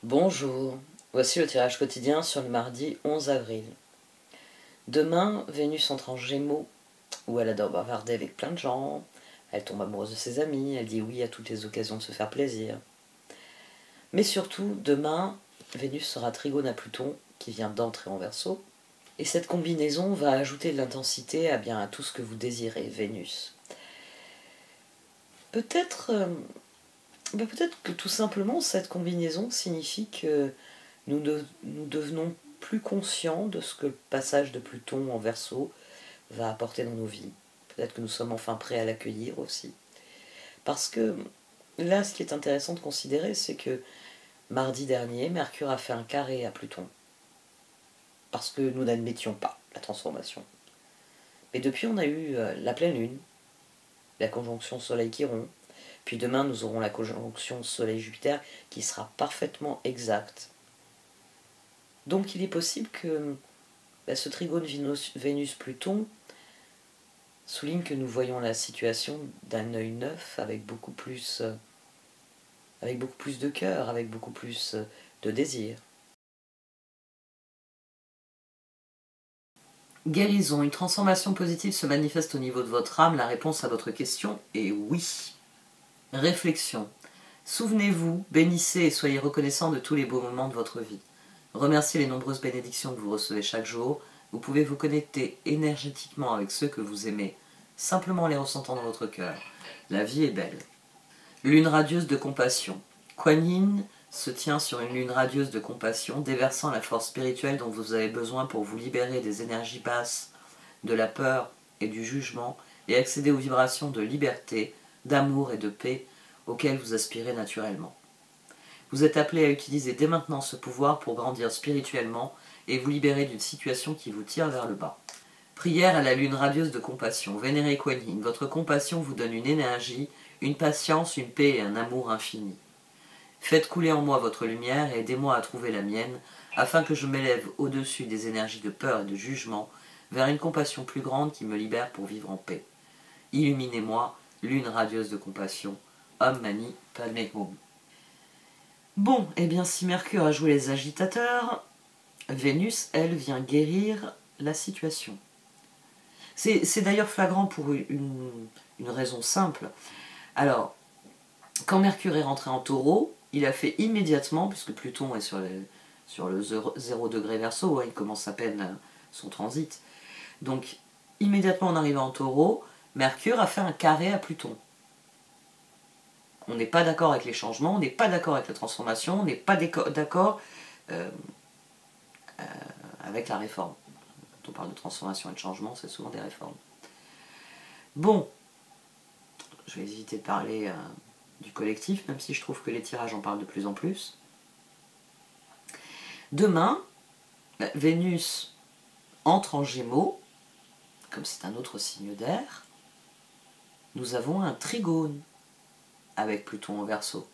Bonjour, voici le tirage quotidien sur le mardi 11 avril. Demain, Vénus entre en Gémeaux, où elle adore bavarder avec plein de gens, elle tombe amoureuse de ses amis, elle dit oui à toutes les occasions de se faire plaisir. Mais surtout, demain, Vénus sera trigone à Pluton, qui vient d'entrer en Verseau, et cette combinaison va ajouter de l'intensité à tout ce que vous désirez, Vénus. Peut-être que tout simplement cette combinaison signifie que nous devenons plus conscients de ce que le passage de Pluton en Verseau va apporter dans nos vies. Peut-être que nous sommes enfin prêts à l'accueillir aussi. Parce que là, ce qui est intéressant de considérer, c'est que mardi dernier, Mercure a fait un carré à Pluton. Parce que nous n'admettions pas la transformation. Mais depuis, on a eu la pleine lune, la conjonction Soleil-Chiron, puis demain, nous aurons la conjonction Soleil-Jupiter qui sera parfaitement exacte. Donc il est possible que ce trigone Vénus-Pluton souligne que nous voyons la situation d'un œil neuf, avec beaucoup plus de cœur, avec beaucoup plus de désir. Guérison, une transformation positive se manifeste au niveau de votre âme. La réponse à votre question est oui. Réflexion. Souvenez-vous, bénissez et soyez reconnaissant de tous les beaux moments de votre vie. Remerciez les nombreuses bénédictions que vous recevez chaque jour. Vous pouvez vous connecter énergétiquement avec ceux que vous aimez, simplement en les ressentant dans votre cœur. La vie est belle. Lune radieuse de compassion. Kuan Yin se tient sur une lune radieuse de compassion, déversant la force spirituelle dont vous avez besoin pour vous libérer des énergies basses, de la peur et du jugement, et accéder aux vibrations de liberté, d'amour et de paix auxquelles vous aspirez naturellement. Vous êtes appelé à utiliser dès maintenant ce pouvoir pour grandir spirituellement et vous libérer d'une situation qui vous tire vers le bas. Prière à la lune radieuse de compassion. Vénérez Kuan Yin. Votre compassion vous donne une énergie, une patience, une paix et un amour infini. Faites couler en moi votre lumière et aidez-moi à trouver la mienne, afin que je m'élève au-dessus des énergies de peur et de jugement, vers une compassion plus grande qui me libère pour vivre en paix. Illuminez-moi, lune radieuse de compassion. Om Mani Padme Hum. Bon, eh bien si Mercure a joué les agitateurs, Vénus, elle, vient guérir la situation. C'est d'ailleurs flagrant pour une raison simple. Alors, quand Mercure est rentré en Taureau, il a fait immédiatement, puisque Pluton est sur le 0 degré Verseau, il commence à peine son transit. Donc, immédiatement en arrivant en Taureau, Mercure a fait un carré à Pluton. On n'est pas d'accord avec les changements, on n'est pas d'accord avec la transformation, on n'est pas d'accord avec la réforme. Quand on parle de transformation et de changement, c'est souvent des réformes. Bon, je vais éviter de parler du collectif, même si je trouve que les tirages en parlent de plus en plus. Demain, Vénus entre en Gémeaux, comme c'est un autre signe d'air, nous avons un trigone avec Pluton en Verseau.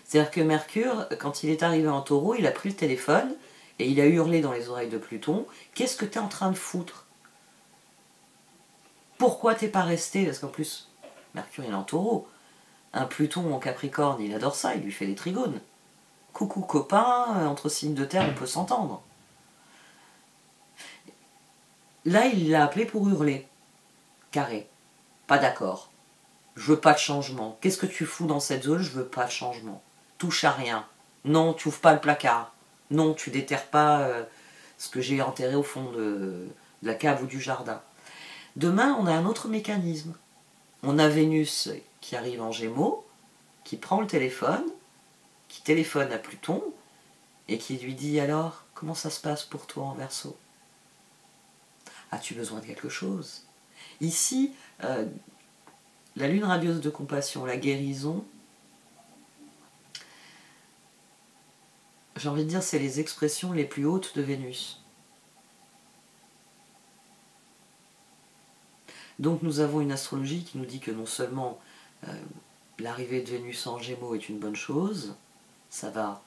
C'est-à-dire que Mercure, quand il est arrivé en Taureau, il a pris le téléphone et il a hurlé dans les oreilles de Pluton « Qu'est-ce que t'es en train de foutre ? Pourquoi t'es pas resté ?» Parce qu'en plus, Mercure il est en Taureau. Un Pluton en Capricorne, il adore ça, il lui fait des trigones. Coucou copain, entre signes de terre, on peut s'entendre. Là, il l'a appelé pour hurler. Carré. Pas d'accord. Je veux pas de changement. Qu'est-ce que tu fous dans cette zone? Je veux pas de changement. Touche à rien. Non, tu ouvres pas le placard. Non, tu déterres pas ce que j'ai enterré au fond de la cave ou du jardin. Demain, on a un autre mécanisme. On a Vénus qui arrive en Gémeaux, qui prend le téléphone, qui téléphone à Pluton, et qui lui dit alors, comment ça se passe pour toi en Verseau? As-tu besoin de quelque chose? Ici, la lune radieuse de compassion, la guérison, j'ai envie de dire, c'est les expressions les plus hautes de Vénus. Donc nous avons une astrologie qui nous dit que non seulement l'arrivée de Vénus en Gémeaux est une bonne chose, ça va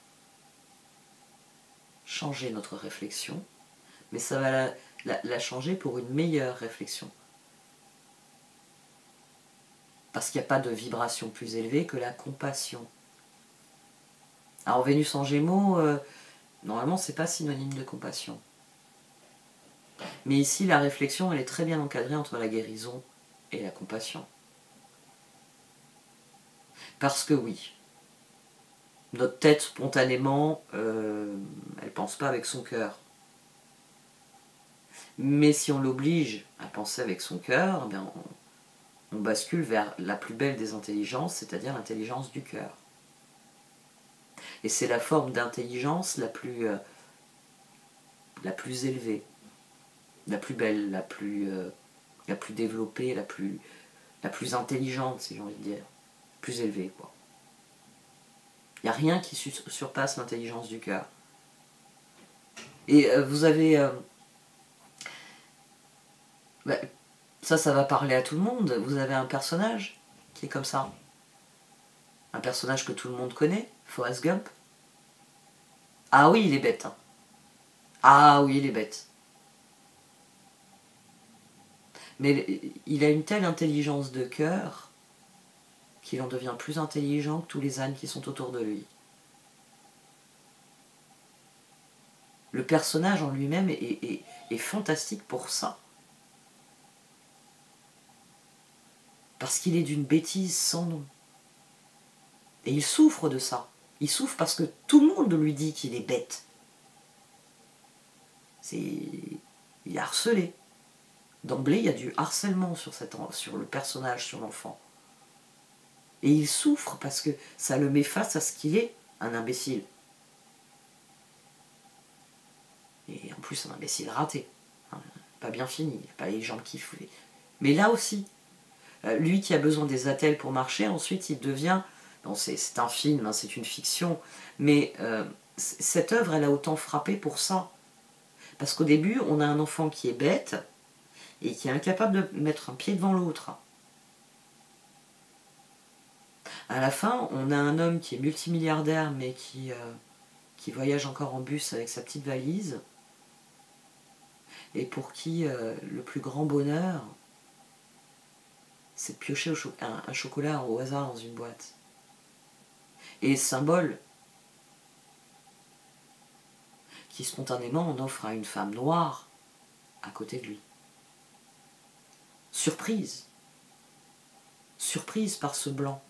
changer notre réflexion, mais ça va la changer pour une meilleure réflexion. Parce qu'il n'y a pas de vibration plus élevée que la compassion. Alors Vénus en Gémeaux, normalement c'est pas synonyme de compassion. Mais ici la réflexion elle est très bien encadrée entre la guérison et la compassion. Parce que oui, notre tête spontanément, elle pense pas avec son cœur. Mais si on l'oblige à penser avec son cœur, eh on bascule vers la plus belle des intelligences, c'est-à-dire l'intelligence du cœur. Et c'est la forme d'intelligence la plus élevée, la plus belle, la plus développée, la plus intelligente, si j'ai envie de dire. Plus élevée, quoi. Il n'y a rien qui surpasse l'intelligence du cœur. Et vous avez... ça va parler à tout le monde. Vous avez un personnage qui est comme ça. Un personnage que tout le monde connaît, Forrest Gump. Ah oui, il est bête. Hein. Ah oui, il est bête. Mais il a une telle intelligence de cœur qu'il en devient plus intelligent que tous les ânes qui sont autour de lui. Le personnage en lui-même est fantastique pour ça. Parce qu'il est d'une bêtise sans nom. Et il souffre de ça. Il souffre parce que tout le monde lui dit qu'il est bête. Il est harcelé. D'emblée, il y a du harcèlement sur le personnage, sur l'enfant. Et il souffre parce que ça le met face à ce qu'il est, un imbécile. Et en plus, un imbécile raté. Pas bien fini, pas les jambes qui fouillent. Mais là aussi, lui qui a besoin des attelles pour marcher, ensuite il devient... Bon, c'est un film, hein, c'est une fiction, mais cette œuvre, elle a autant frappé pour ça. Parce qu'au début, on a un enfant qui est bête et qui est incapable de mettre un pied devant l'autre. À la fin, on a un homme qui est multimilliardaire, mais qui voyage encore en bus avec sa petite valise, et pour qui le plus grand bonheur, c'est de piocher un chocolat au hasard dans une boîte. Et symbole qui spontanément en offre à une femme noire à côté de lui. Surprise. Surprise par ce blanc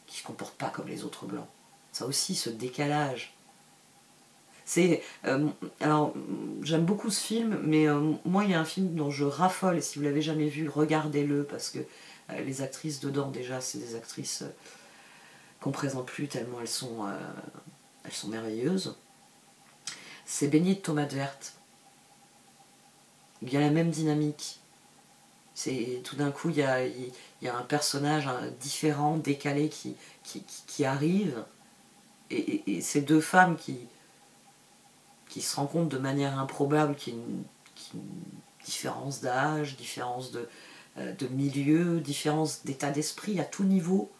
qui ne se comporte pas comme les autres blancs. Ça aussi, ce décalage. Alors, j'aime beaucoup ce film, mais moi, il y a un film dont je raffole, et si vous l'avez jamais vu, regardez-le, parce que les actrices dedans, déjà, c'est des actrices qu'on ne présente plus tellement elles sont merveilleuses. C'est Baigné de tomates vertes. Il y a la même dynamique. Tout d'un coup, il y a un personnage différent, décalé, qui arrive, et ces deux femmes qui se rencontrent de manière improbable, qui une différence d'âge, différence de milieu, différence d'état d'esprit à tout niveau,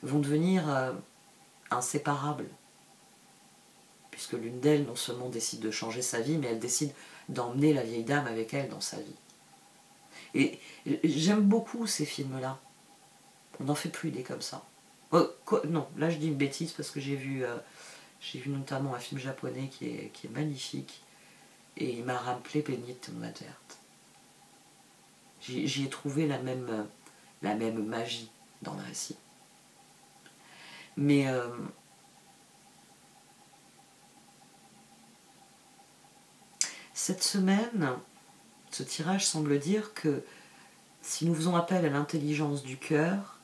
vont devenir inséparables. Puisque l'une d'elles, non seulement décide de changer sa vie, mais elle décide d'emmener la vieille dame avec elle dans sa vie. Et j'aime beaucoup ces films-là. On n'en fait plus des comme ça. Non, là je dis une bêtise parce que j'ai vu notamment un film japonais qui est magnifique. Et il m'a rappelé Baigné de tomates vertes. J'y ai trouvé la même magie dans le récit. Mais cette semaine, ce tirage semble dire que si nous faisons appel à l'intelligence du cœur,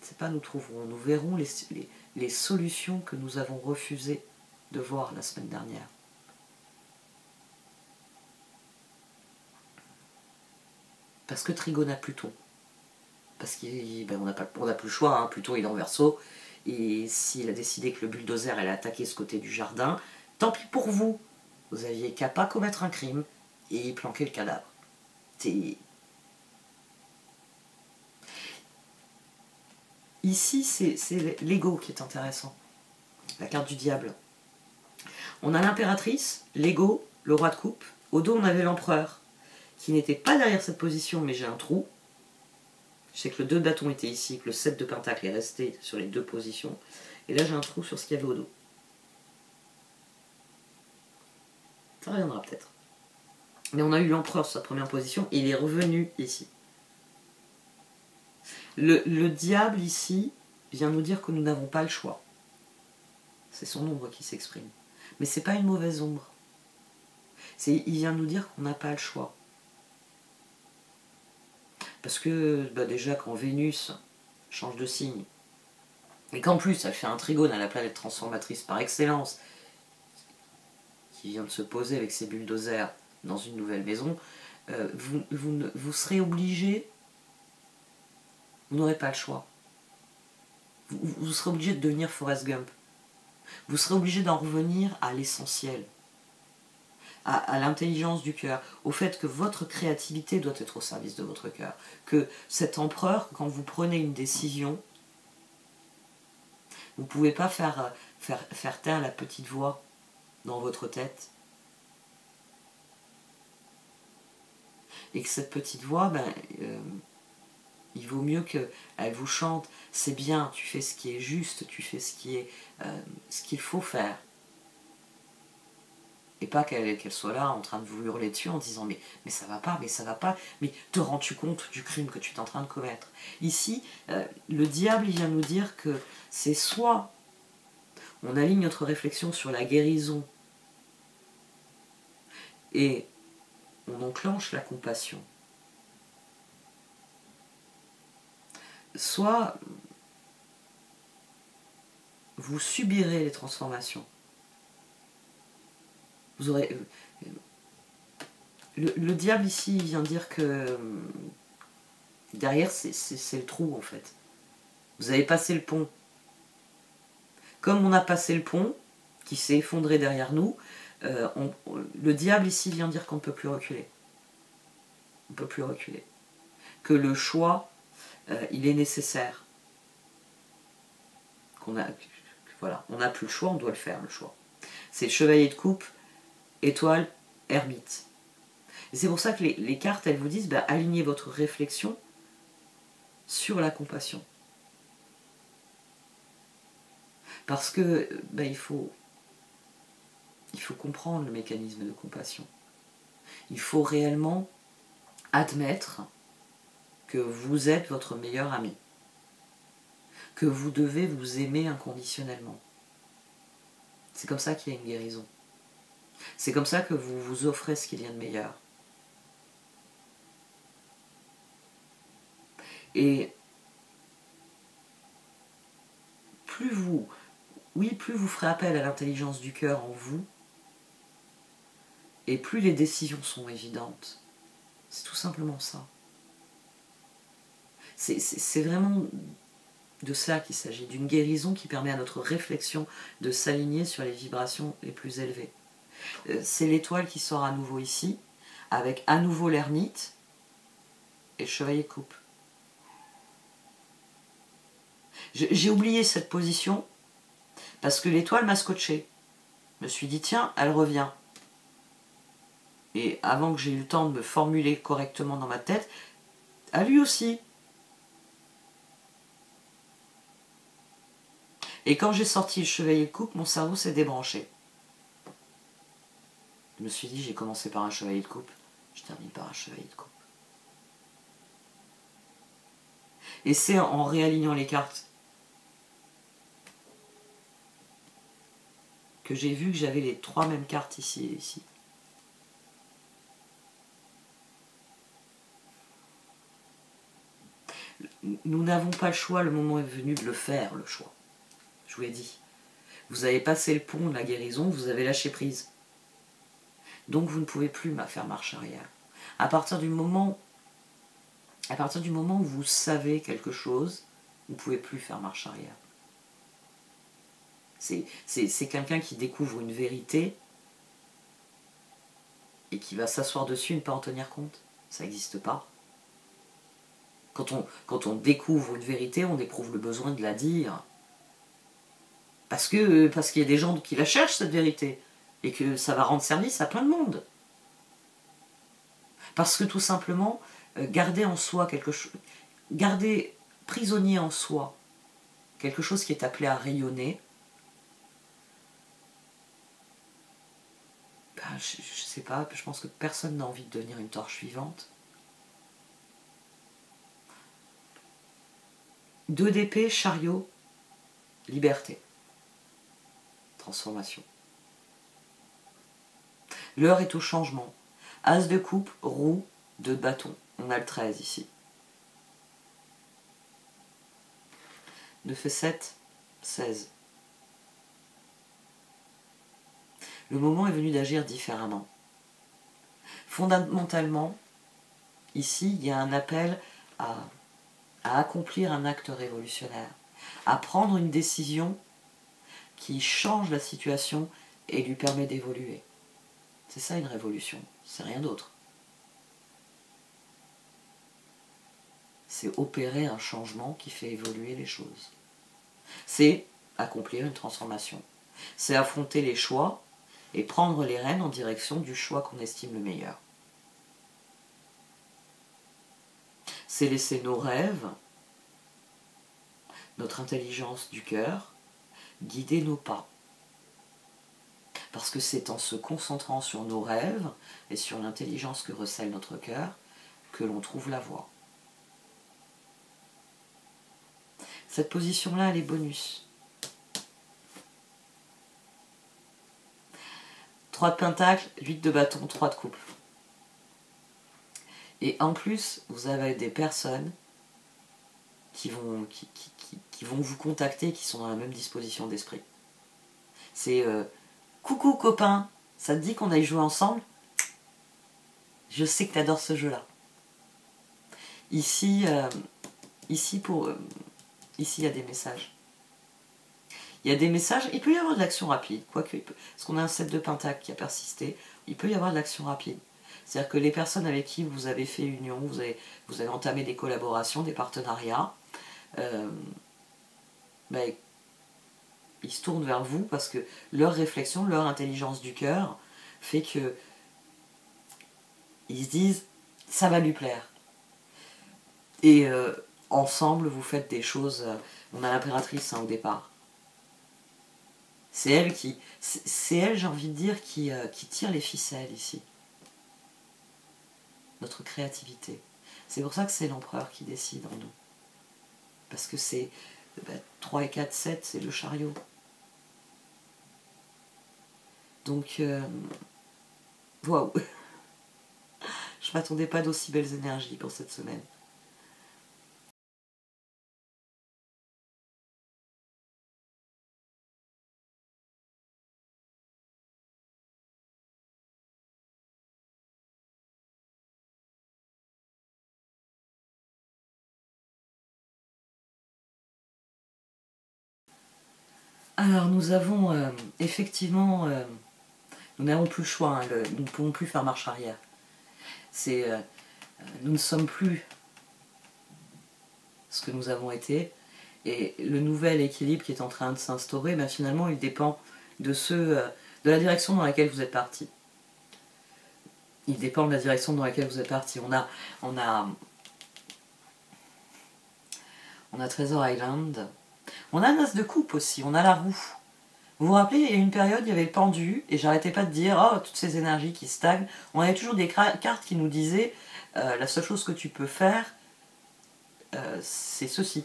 c'est pas nous trouverons, nous verrons les solutions que nous avons refusé de voir la semaine dernière. Parce que Trigone a Pluton. Parce qu'on n'a plus le choix, hein. Pluton il est en Verseau, et s'il a décidé que le bulldozer allait attaquer ce côté du jardin, tant pis pour vous. Vous aviez qu'à pas commettre un crime et planquer le cadavre. Ici, c'est l'ego qui est intéressant. La carte du diable. On a l'impératrice, l'ego, le roi de coupe. Au dos, on avait l'empereur, qui n'était pas derrière cette position, mais j'ai un trou. Je sais que le 2 de bâton était ici, que le 7 de pentacle est resté sur les deux positions. Et là, j'ai un trou sur ce qu'il y avait au dos. Ça reviendra peut-être. Mais on a eu l'empereur sur sa première position et il est revenu ici. Le diable ici vient nous dire que nous n'avons pas le choix. C'est son ombre qui s'exprime. Mais c'est pas une mauvaise ombre. Il vient nous dire qu'on n'a pas le choix. Parce que déjà quand Vénus change de signe, et qu'en plus elle fait un trigone à la planète transformatrice par excellence, qui vient de se poser avec ses bulldozers dans une nouvelle maison, vous serez obligé, vous n'aurez pas le choix. Vous serez obligé de devenir Forrest Gump. Vous serez obligé d'en revenir à l'essentiel, à l'intelligence du cœur, au fait que votre créativité doit être au service de votre cœur. Que cet empereur, quand vous prenez une décision, vous ne pouvez pas faire taire la petite voix dans votre tête. Et que cette petite voix, il vaut mieux qu'elle vous chante. C'est bien, tu fais ce qui est juste, tu fais ce qu'il faut faire. Et pas qu'elle soit là en train de vous hurler dessus en disant mais ça va pas, mais te rends-tu compte du crime que tu es en train de commettre? Ici, le diable il vient nous dire que c'est soit on aligne notre réflexion sur la guérison et on enclenche la compassion, soit vous subirez les transformations. Vous aurez... Le diable ici il vient dire que derrière c'est le trou en fait. Vous avez passé le pont. Comme on a passé le pont, qui s'est effondré derrière nous, le diable ici vient dire qu'on ne peut plus reculer. On ne peut plus reculer. Que le choix, il est nécessaire. Voilà, on n'a plus le choix, on doit le faire, le choix. C'est le chevalier de coupe, étoile, ermite. Et c'est pour ça que les cartes, elles vous disent, alignez votre réflexion sur la compassion. Parce que il faut comprendre le mécanisme de compassion. Il faut réellement admettre que vous êtes votre meilleur ami. Que vous devez vous aimer inconditionnellement. C'est comme ça qu'il y a une guérison. C'est comme ça que vous vous offrez ce qu'il y a de meilleur. Et plus vous ferez appel à l'intelligence du cœur en vous, et plus les décisions sont évidentes. C'est tout simplement ça. C'est vraiment de ça qu'il s'agit, d'une guérison qui permet à notre réflexion de s'aligner sur les vibrations les plus élevées. C'est l'étoile qui sort à nouveau ici, avec à nouveau l'ermite et le chevalier de coupe. J'ai oublié cette position parce que l'étoile m'a scotché. Je me suis dit, tiens, elle revient. Et avant que j'ai eu le temps de me formuler correctement dans ma tête, à lui aussi. Et quand j'ai sorti le chevalier de coupe, mon cerveau s'est débranché. Je me suis dit, j'ai commencé par un chevalier de coupe, je termine par un chevalier de coupe. Et c'est en réalignant les cartes que j'ai vu que j'avais les 3 mêmes cartes ici et ici. Nous n'avons pas le choix, le moment est venu de le faire, le choix. Je vous l'ai dit. Vous avez passé le pont de la guérison, vous avez lâché prise. Donc vous ne pouvez plus faire marche arrière. À partir du moment où vous savez quelque chose, vous ne pouvez plus faire marche arrière. C'est quelqu'un qui découvre une vérité et qui va s'asseoir dessus et ne pas en tenir compte. Ça n'existe pas. Quand on découvre une vérité, on éprouve le besoin de la dire. Parce qu'il y a des gens qui la cherchent, cette vérité. Et que ça va rendre service à plein de monde. Parce que tout simplement, garder en soi quelque chose... garder prisonnier en soi quelque chose qui est appelé à rayonner, ben, je sais pas, je pense que personne n'a envie de devenir une torche vivante. 2 d'épée, chariot, liberté, transformation. L'heure est au changement. As de coupe, roue, 2 de bâton. On a le 13 ici. 9 et 7, 16. Le moment est venu d'agir différemment. Fondamentalement, ici, il y a un appel à accomplir un acte révolutionnaire, à prendre une décision qui change la situation et lui permet d'évoluer. C'est ça une révolution, c'est rien d'autre. C'est opérer un changement qui fait évoluer les choses. C'est accomplir une transformation. C'est affronter les choix et prendre les rênes en direction du choix qu'on estime le meilleur. C'est laisser nos rêves, notre intelligence du cœur, guider nos pas. Parce que c'est en se concentrant sur nos rêves et sur l'intelligence que recèle notre cœur que l'on trouve la voie. Cette position-là, elle est bonus. 3 de pentacle, 8 de bâton, 3 de coupe. Et en plus, vous avez des personnes qui vont vous contacter, qui sont dans la même disposition d'esprit. C'est coucou copain, ça te dit qu'on aille jouer ensemble? Je sais que tu adores ce jeu-là. Ici, ici, il y a des messages. Il y a des messages, il peut y avoir de l'action rapide, quoique, parce qu'on a un 7 de pentacle qui a persisté, il peut y avoir de l'action rapide. C'est-à-dire que les personnes avec qui vous avez fait union, vous avez entamé des collaborations, des partenariats, ben, ils se tournent vers vous parce que leur réflexion, leur intelligence du cœur fait que ils se disent ça va lui plaire. Et ensemble, vous faites des choses. On a l'impératrice au départ. C'est elle, j'ai envie de dire, qui tire les ficelles ici. Notre créativité. C'est pour ça que c'est l'empereur qui décide en nous. Parce que c'est 3 et 4, 7, c'est le chariot. Donc, waouh. Je ne m'attendais pas d'aussi belles énergies pour cette semaine. Alors nous avons effectivement, nous n'avons plus le choix, hein, nous ne pouvons plus faire marche arrière. Nous ne sommes plus ce que nous avons été, et le nouvel équilibre qui est en train de s'instaurer, ben finalement il dépend de la direction dans laquelle vous êtes parti. Il dépend de la direction dans laquelle vous êtes parti. On a Treasure Island. On a un as de coupe aussi, on a la roue. Vous vous rappelez, il y a une période, il y avait le pendu, et j'arrêtais pas de dire, oh, toutes ces énergies qui stagnent. On avait toujours des cartes qui nous disaient, la seule chose que tu peux faire, c'est ceci.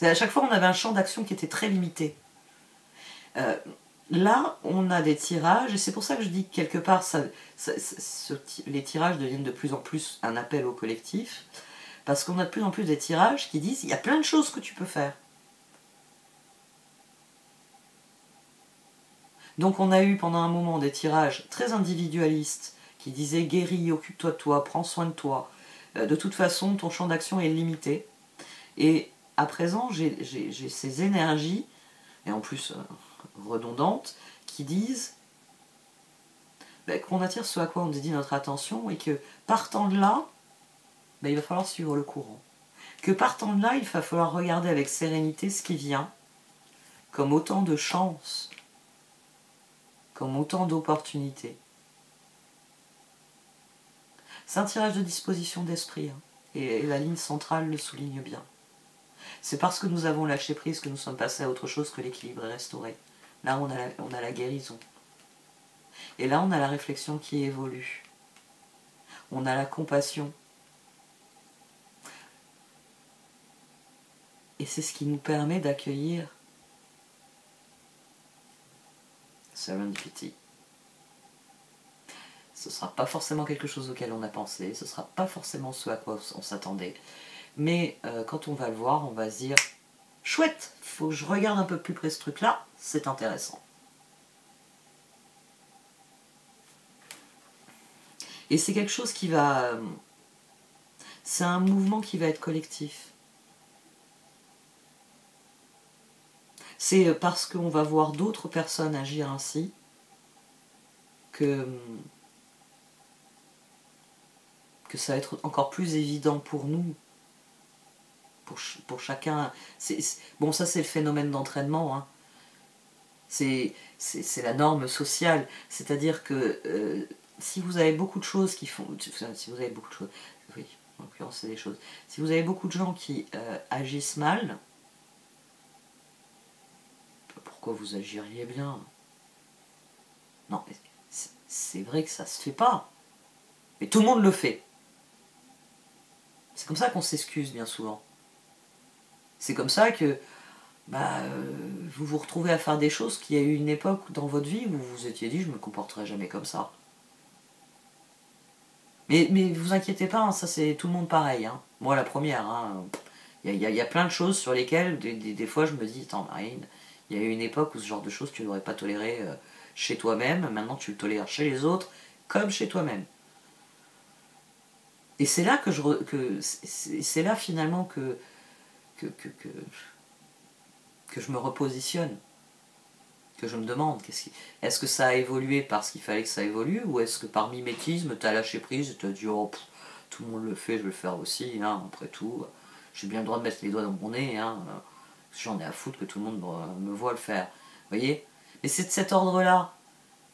À chaque fois, on avait un champ d'action qui était très limité. Là, on a des tirages, et c'est pour ça que je dis que quelque part, les tirages deviennent de plus en plus un appel au collectif, parce qu'on a de plus en plus des tirages qui disent, il y a plein de choses que tu peux faire. Donc on a eu pendant un moment des tirages très individualistes qui disaient guéris, occupe-toi de toi, prends soin de toi. De toute façon, ton champ d'action est limité. Et à présent, j'ai ces énergies, et en plus redondantes, qui disent qu'on attire ce à quoi on dédie notre attention et que partant de là, il va falloir suivre le courant. Que partant de là, il va falloir regarder avec sérénité ce qui vient, comme autant de chances, comme autant d'opportunités. C'est un tirage de disposition d'esprit, hein. et la ligne centrale le souligne bien. C'est parce que nous avons lâché prise que nous sommes passés à autre chose, que l'équilibre est restauré. Là, on a la guérison. Et là, on a la réflexion qui évolue. On a la compassion. Et c'est ce qui nous permet d'accueillir serendipity. Ce ne sera pas forcément quelque chose auquel on a pensé, ce ne sera pas forcément ce à quoi on s'attendait. Mais quand on va le voir, on va se dire « Chouette, faut que je regarde un peu plus près ce truc-là, c'est intéressant. » Et c'est quelque chose qui va... c'est un mouvement qui va être collectif. C'est parce qu'on va voir d'autres personnes agir ainsi que ça va être encore plus évident pour nous, pour chacun. Bon, ça c'est le phénomène d'entraînement, hein. C'est la norme sociale, c'est-à-dire que si vous avez beaucoup de choses qui font... Si vous avez beaucoup de choses... Oui, en l'occurrence c'est des choses. Si vous avez beaucoup de gens qui agissent mal, pourquoi vous agiriez bien? Non, c'est vrai que ça se fait pas. Mais tout le monde le fait. C'est comme ça qu'on s'excuse bien souvent. C'est comme ça que vous vous retrouvez à faire des choses qu'il y a eu une époque dans votre vie où vous vous étiez dit « je me comporterai jamais comme ça ». Mais vous inquiétez pas, hein, ça c'est tout le monde pareil. Hein. Moi la première. Hein. Il y a plein de choses sur lesquelles des fois je me dis « attends Marine, il y a eu une époque où ce genre de choses tu n'aurais pas toléré chez toi-même, maintenant tu le tolères chez les autres comme chez toi-même ». Et c'est là c'est là finalement que je me repositionne, que je me demande, est-ce que ça a évolué parce qu'il fallait que ça évolue, ou est-ce que par mimétisme, tu as lâché prise et tu as dit, oh, tout le monde le fait, je vais le faire aussi, hein, après tout, j'ai bien le droit de mettre les doigts dans mon nez, hein, j'en ai à foutre que tout le monde me voit le faire, vous voyez. Mais c'est de cet ordre-là,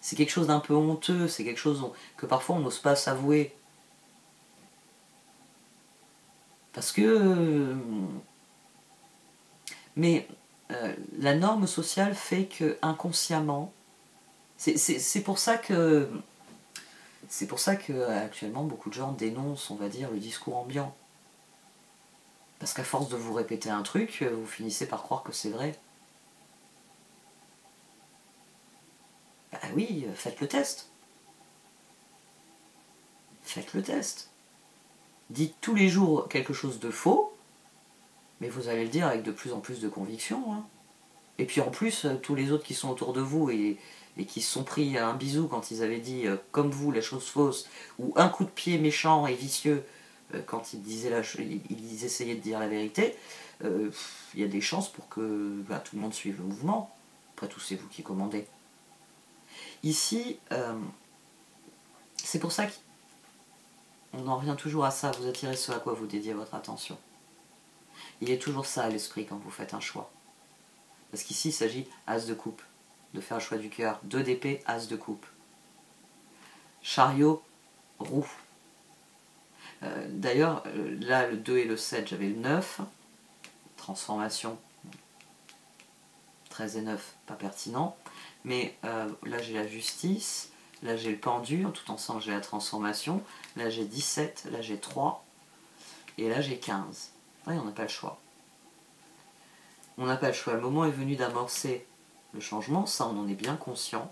c'est quelque chose d'un peu honteux, c'est quelque chose que parfois on n'ose pas s'avouer. Parce que... mais la norme sociale fait que inconsciemment, c'est pour ça que actuellement beaucoup de gens dénoncent, on va dire, le discours ambiant. Parce qu'à force de vous répéter un truc, vous finissez par croire que c'est vrai. Bah oui, faites le test. Faites le test. Dites tous les jours quelque chose de faux, mais vous allez le dire avec de plus en plus de conviction. Hein. Et puis en plus, tous les autres qui sont autour de vous et qui se sont pris un bisou quand ils avaient dit comme vous la chose fausse, ou un coup de pied méchant et vicieux quand ils essayaient de dire la vérité, il y a des chances pour que tout le monde suive le mouvement. Après tout, c'est vous qui commandez. Ici, c'est pour ça qu'on en revient toujours à ça, vous attirez ce à quoi vous dédiez votre attention. Il y a toujours ça à l'esprit quand vous faites un choix. Parce qu'ici, il s'agit as de coupe, de faire le choix du cœur. 2 d'épée, as de coupe. Chariot, roue. D'ailleurs, là, le 2 et le 7, j'avais le 9. Transformation. 13 et 9, pas pertinent. Mais là, j'ai la justice. Là, j'ai le pendu. Tout ensemble, j'ai la transformation. Là, j'ai 17. Là, j'ai 3. Et là, j'ai 15. Oui, on n'a pas le choix. On n'a pas le choix. Le moment est venu d'amorcer le changement. Ça, on en est bien conscient.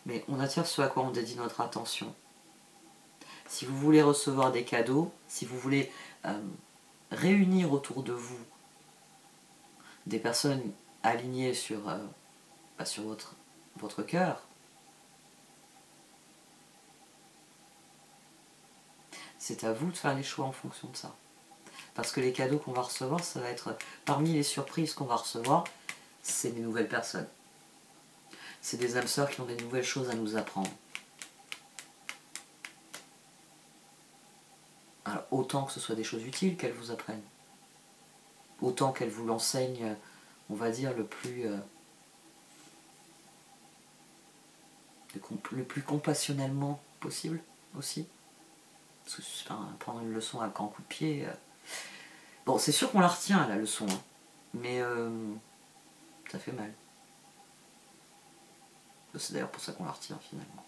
Mais on attire ce à quoi on dédie notre attention. Si vous voulez recevoir des cadeaux, si vous voulez réunir autour de vous des personnes alignées sur votre cœur, c'est à vous de faire les choix en fonction de ça. Parce que les cadeaux qu'on va recevoir, ça va être, parmi les surprises qu'on va recevoir, c'est des nouvelles personnes. C'est des âmes sœurs qui ont des nouvelles choses à nous apprendre. Alors, autant que ce soit des choses utiles qu'elles vous apprennent. Autant qu'elles vous l'enseignent, on va dire, le plus compassionnellement possible aussi. Enfin, prendre une leçon à grand coup de pied. Bon, c'est sûr qu'on la retient, la leçon, hein, mais ça fait mal. C'est d'ailleurs pour ça qu'on la retient, finalement.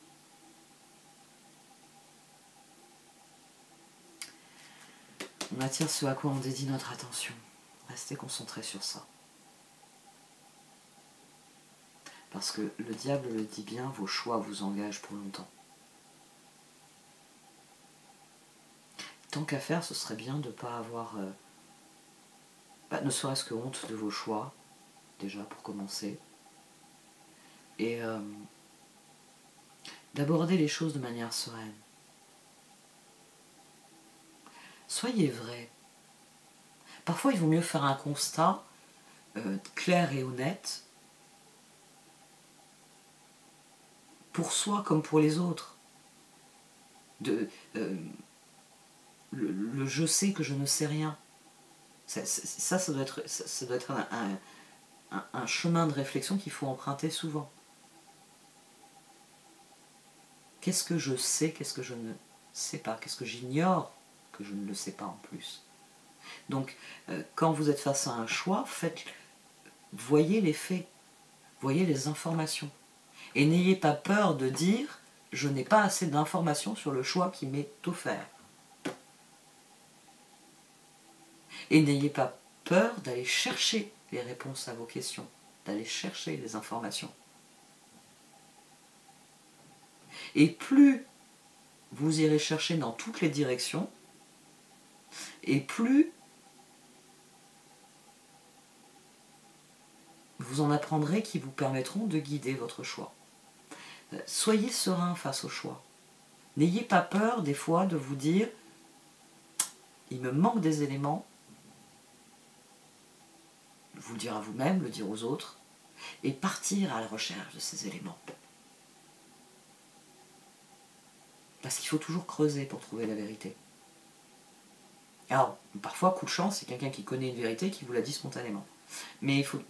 On attire ce à quoi on dédie notre attention. Restez concentrés sur ça. Parce que le diable le dit bien, vos choix vous engagent pour longtemps. Tant qu'à faire, ce serait bien de ne pas avoir, ne serait-ce que honte de vos choix, déjà pour commencer, et d'aborder les choses de manière sereine. Soyez vrai. Parfois, il vaut mieux faire un constat clair et honnête, pour soi comme pour les autres. Le je sais que je ne sais rien. Ça doit être un chemin de réflexion qu'il faut emprunter souvent. Qu'est-ce que je sais, qu'est-ce que je ne sais pas, qu'est-ce que j'ignore que je ne le sais pas en plus. Donc, quand vous êtes face à un choix, voyez les faits, voyez les informations. Et n'ayez pas peur de dire « je n'ai pas assez d'informations sur le choix qui m'est offert ». Et n'ayez pas peur d'aller chercher les réponses à vos questions, d'aller chercher les informations. Et plus vous irez chercher dans toutes les directions, et plus vous en apprendrez qui vous permettront de guider votre choix. Soyez serein face au choix. N'ayez pas peur des fois de vous dire « il me manque des éléments », vous le dire à vous-même, le dire aux autres, et partir à la recherche de ces éléments. Parce qu'il faut toujours creuser pour trouver la vérité. Alors, parfois, coup de chance, c'est quelqu'un qui connaît une vérité qui vous la dit spontanément. Mais il faut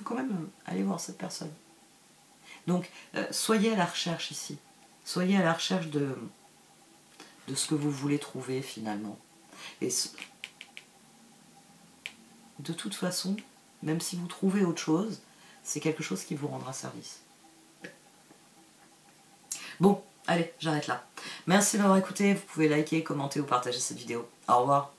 quand même aller voir cette personne. Donc, soyez à la recherche ici. Soyez à la recherche de ce que vous voulez trouver finalement. Et de toute façon, même si vous trouvez autre chose, c'est quelque chose qui vous rendra service. Bon, allez, j'arrête là. Merci d'avoir écouté. Vous pouvez liker, commenter ou partager cette vidéo. Au revoir.